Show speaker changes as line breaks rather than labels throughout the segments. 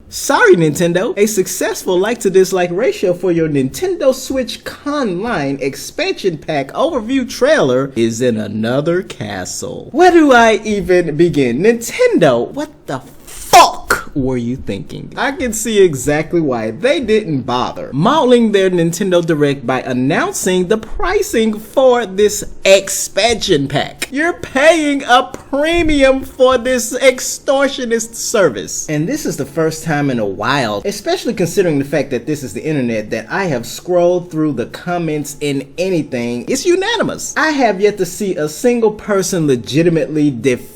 Sorry, Nintendo. A successful like to dislike ratio for your Nintendo Switch CONline expansion pack overview trailer is in another castle. Where do I even begin? Nintendo, what the fuck were you thinking? I can see exactly why they didn't bother mauling their Nintendo Direct by announcing the pricing for this expansion pack. You're paying a premium for this extortionist service. And this is the first time in a while, especially considering the fact that this is the internet, that I have scrolled through the comments in anything. It's unanimous. I have yet to see a single person legitimately defend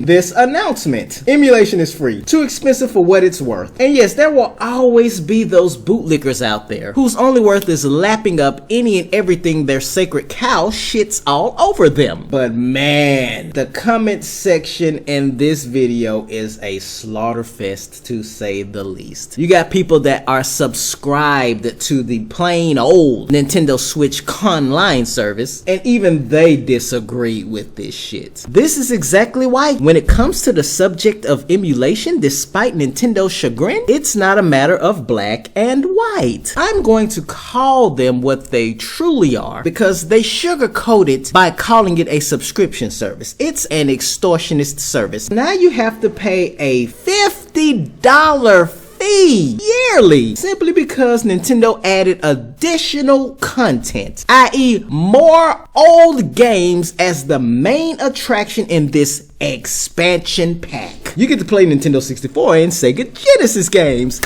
this announcement. Emulation is free, too expensive for what it's worth. And yes, there will always be those bootlickers out there whose only worth is lapping up any and everything their sacred cow shits all over them. But man, the comment section in this video is a slaughter fest to say the least. You got people that are subscribed to the plain old Nintendo Switch CONline service, and even they disagree with this shit. This is exactly why when it comes to the subject of emulation, despite Nintendo's chagrin, it's not a matter of black and white. I'm going to call them what they truly are because they sugarcoat it by calling it a subscription service. It's an extortionist service. Now you have to pay a $50 fee yearly simply because Nintendo added additional content, i.e. more old games as the main attraction in this expansion pack. You get to play Nintendo 64 and Sega Genesis games.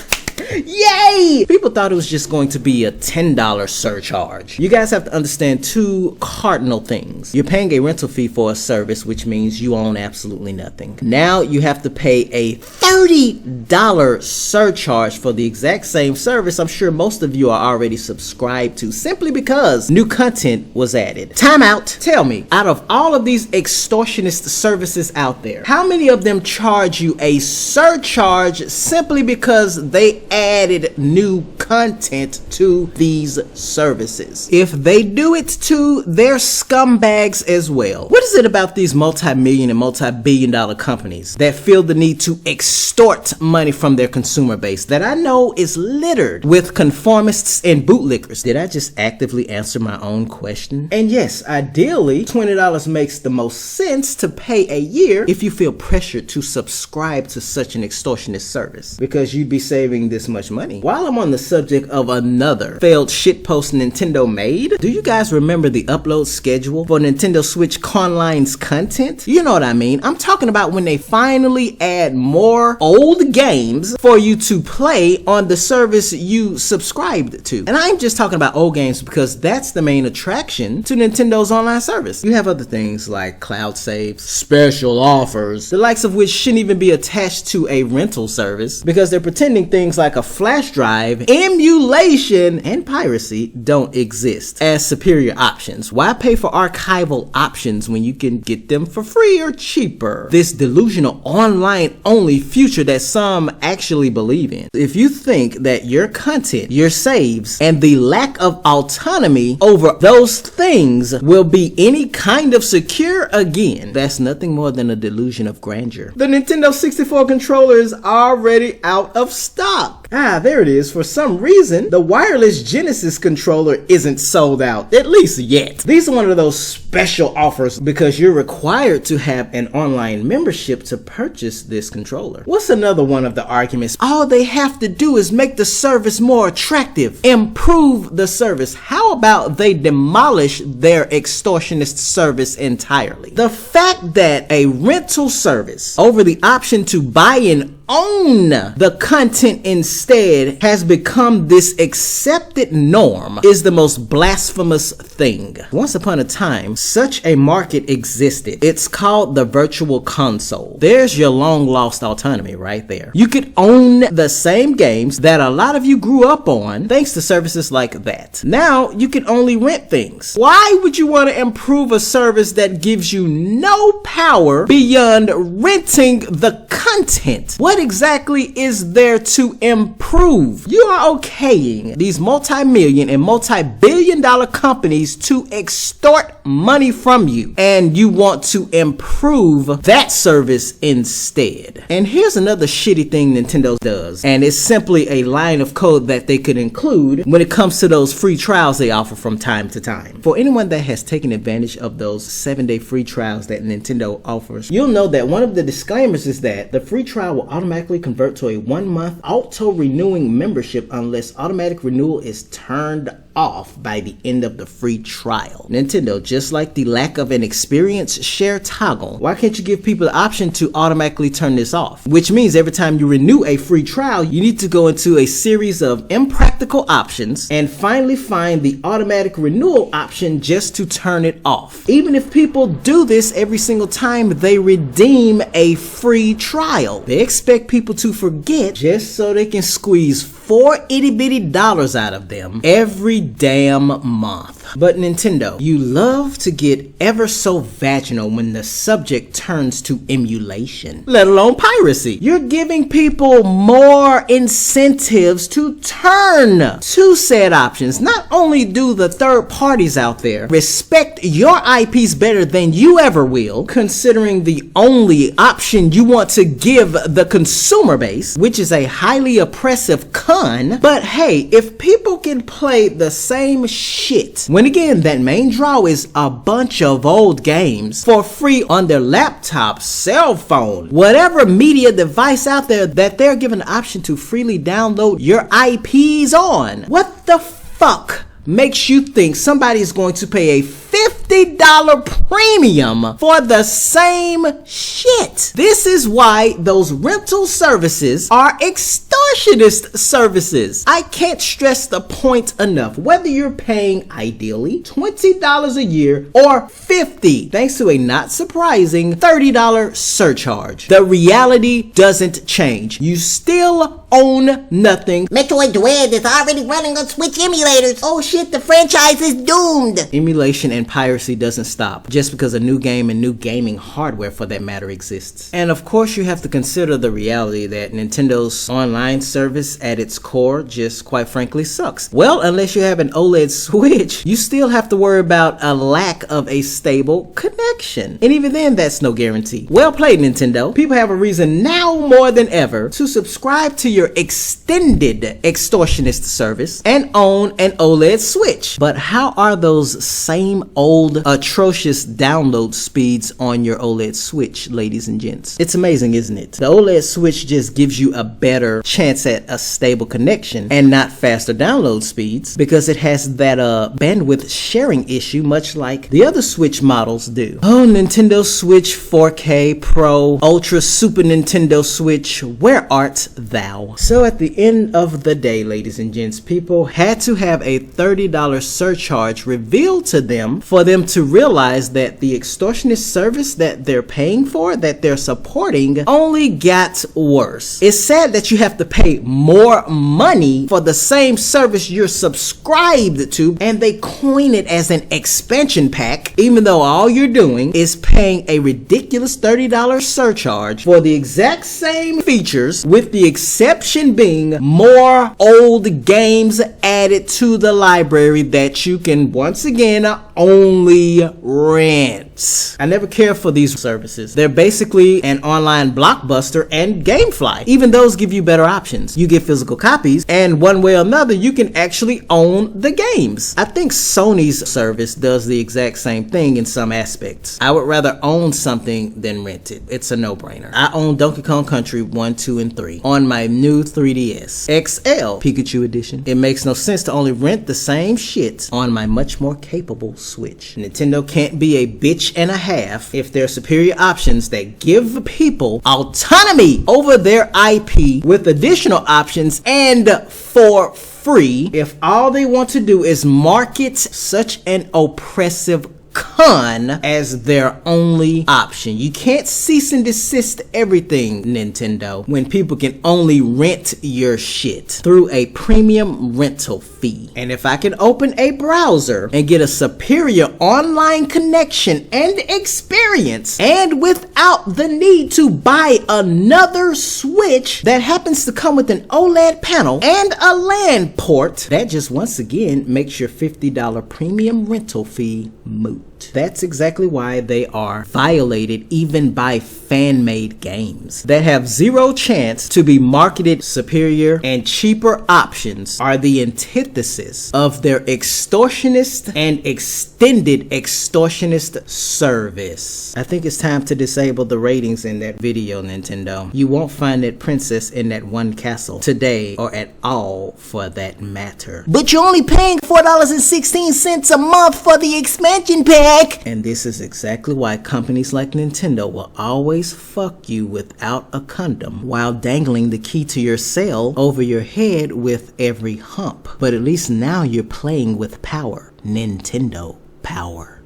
Yay! People thought it was just going to be a $10 surcharge. You guys have to understand two cardinal things. You're paying a rental fee for a service, which means you own absolutely nothing. Now you have to pay a $30 surcharge for the exact same service I'm sure most of you are already subscribed to simply because new content was added. Time out. Tell me, out of all of these extortionist services out there, how many of them charge you a surcharge simply because they added new content to these services? If they do it too, they're scumbags as well. What is it about these multi-million and multi-billion dollar companies that feel the need to extort money from their consumer base that I know is littered with conformists and bootlickers? Did I just actively answer my own question? And yes, ideally, $20 makes the most sense to pay a year if you feel pressured to subscribe to such an extortionist service, because you'd be saving this much money. While I'm on the subject of another failed shitpost Nintendo made, do you guys remember the upload schedule for Nintendo Switch CONline's content? You know what I mean. I'm talking about when they finally add more old games for you to play on the service you subscribed to. And I'm just talking about old games because that's the main attraction to Nintendo's online service. You have other things like cloud saves, special offers, the likes of which shouldn't even be attached to a rental service because they're pretending things like a flash drive, emulation, and piracy don't exist as superior options. Why pay for archival options when you can get them for free or cheaper? This delusional online only future that some actually believe in. If you think that your content, your saves, and the lack of autonomy over those things will be any kind of secure again, that's nothing more than a delusion of grandeur. The Nintendo 64 controller is already out of stock. There it is. For some reason, the wireless Genesis controller isn't sold out, at least yet. These are one of those special offers because you're required to have an online membership to purchase this controller. What's another one of the arguments? All they have to do is make the service more attractive, improve the service. How about they demolish their extortionist service entirely? The fact that a rental service over the option to buy and own the content instead has become this accepted norm is the most blasphemous thing. Once upon a time, such a market existed. It's called the virtual console. There's your long lost autonomy right there. You could own the same games that a lot of you grew up on thanks to services like that. Now you can only rent things. Why would you want to improve a service that gives you no power beyond renting the content? What What exactly is there to improve? You are okaying these multi-million and multi-billion dollar companies to extort money from you, and you want to improve that service instead. And here's another shitty thing Nintendo does, and it's simply a line of code that they could include when it comes to those free trials they offer from time to time. For anyone that has taken advantage of those 7-day free trials that Nintendo offers, you'll know that one of the disclaimers is that the free trial will automatically convert to a 1-month auto-renewing membership unless automatic renewal is turned off by the end of the free trial. Nintendo, just like the lack of an experience share toggle, why can't you give people the option to automatically turn this off? Which means every time you renew a free trial, you need to go into a series of impractical options and finally find the automatic renewal option just to turn it off. Even if people do this every single time they redeem a free trial, they expect people to forget just so they can squeeze $4 itty-bitty dollars out of them every damn month. But Nintendo, you love to get ever so vaginal when the subject turns to emulation, let alone piracy. You're giving people more incentives to turn to said options. Not only do the third parties out there respect your IPs better than you ever will, considering the only option you want to give the consumer base, which is a highly oppressive con, but hey, if people can play the same shit, when again that main draw is a bunch of old games for free on their laptop, cell phone, whatever media device out there that they're given the option to freely download your IPs on, what the fuck makes you think somebody is going to pay a $50 premium for the same shit? This is why those rental services are extortionist services. I can't stress the point enough. Whether you're paying ideally $20 a year or $50, thanks to a not surprising $30 surcharge, the reality doesn't change. You still own nothing.
Metroid Dread is already running on Switch emulators. Oh shit, the franchise is doomed.
Emulation and piracy doesn't stop just because a new game and new gaming hardware for that matter exists. And of course you have to consider the reality that Nintendo's online service at its core just quite frankly sucks. Well, unless you have an OLED Switch, you still have to worry about a lack of a stable connection. And even then, that's no guarantee. Well played, Nintendo. People have a reason now more than ever to subscribe to your extended extortionist service and own an OLED Switch. But how are those same old atrocious download speeds on your OLED Switch, ladies and gents? It's amazing, isn't it? The OLED Switch just gives you a better chance at a stable connection and not faster download speeds because it has that bandwidth sharing issue, much like the other Switch models do. Oh, Nintendo Switch 4K Pro Ultra Super Nintendo Switch, where art thou? So at the end of the day, ladies and gents, people had to have a $30 surcharge revealed to them for them to realize that the extortionist service that they're paying for, that they're supporting, only got worse. It's sad that you have to pay more money for the same service you're subscribed to, and they coin it as an expansion pack, even though all you're doing is paying a ridiculous $30 surcharge for the exact same features, with the exception being more old games added to the library that you can once again only rent. I never care for these services. They're basically an online Blockbuster and Gamefly. Even those give you better options. You get physical copies, and one way or another you can actually own the games. I think Sony's service does the exact same thing in some aspects. I would rather own something than rent it. It's a no-brainer. I own Donkey Kong Country 1, 2, and 3 on my new 3DS XL Pikachu Edition. It makes no sense to only rent the same shit on my much more capable Switch. Nintendo can't be a bitch and a half if there are superior options that give people autonomy over their IP with additional options and for free if all they want to do is market such an oppressive con as their only option. You can't cease and desist everything, Nintendo, when people can only rent your shit through a premium rental fee. And if I can open a browser and get a superior online connection and experience, and without the need to buy another Switch that happens to come with an OLED panel and a LAN port, that just once again makes your $50 premium rental fee moot. That's exactly why they are violated even by fan-made games that have zero chance to be marketed. Superior and cheaper options are the antithesis of their extortionist and extended extortionist service. I think it's time to disable the ratings in that video, Nintendo. You won't find that princess in that one castle today, or at all for that matter.
But you're only paying $4.16 a month for the expansion pack.
And this is exactly why companies like Nintendo will always fuck you without a condom while dangling the key to your cell over your head with every hump. But at least now you're playing with power. Nintendo power.